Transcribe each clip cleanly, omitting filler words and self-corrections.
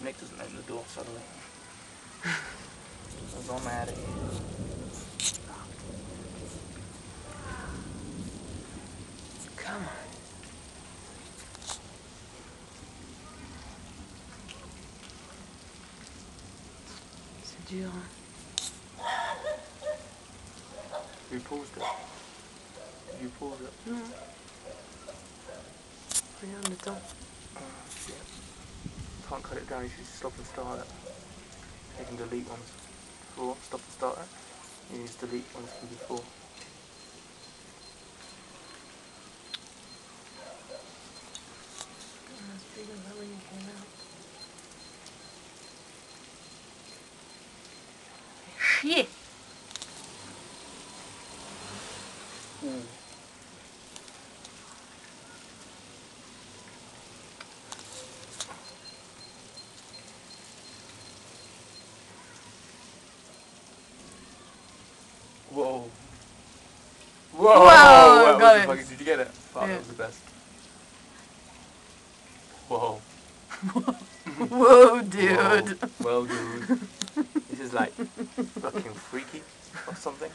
Nick doesn't open the door suddenly. As I'm at it. Come on. C'est dur. Who paused it? You paused it? Non. Rien de temps. Yeah. Can't cut it down, you should stop and start it. You can delete ones before, stop and start it. You just delete ones from before. As big as that when you came out. Shit! Whoa. Whoa! Whoa, got was it. the fucking, did you get it? Fuck, Yeah. that was the best. Whoa. Whoa, dude. Whoa. Well, dude. This is like fucking freaky or something.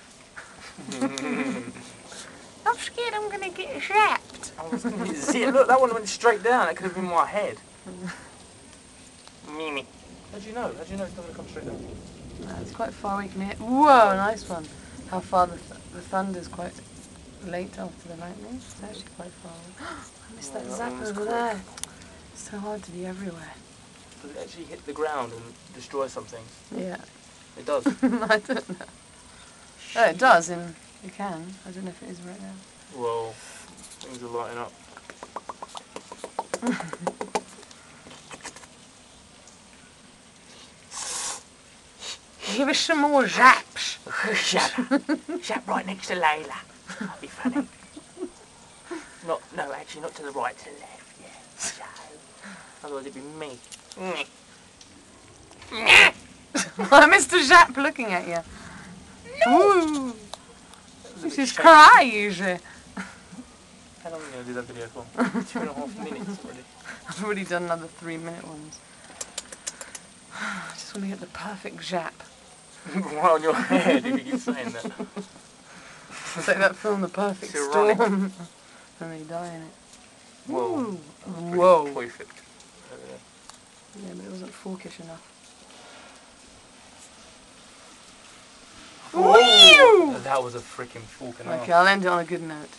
I'm scared I'm gonna get zapped. I was gonna see it. Look, that one went straight down. That could have been my head. Mimi. How do you know? How do you know it's not gonna come straight down? It's quite far away. Can you hear? Whoa, nice one. How far the thunder's quite late after the lightning. It's actually quite far away. I missed that that zap one was over quick. there. It's so hard to be everywhere. Does it actually hit the ground and destroy something? Yeah. It does. I don't know. Oh, it does, and you can. I don't know if it is right now. Whoa. Things are lighting up. Give us some more zaps. Zap right next to Laila. That'd be funny. No, actually not to the right, to the left, yeah. So, otherwise it'd be me. Mr. Zap looking at you. Ooh. This is crazy. How long are you going to do that video for? 2.5 minutes already. I've already done another 3-minute ones. I just want to get the perfect zap. Right on your head if you keep saying that. It's like that film, The Perfect It's ironic. Storm. And they die in it. Whoa. Ooh. Pretty Whoa. perfect. Yeah, but it wasn't forkish enough. Whoa. That was a freaking fork and a half. Okay, I'll end it on a good note.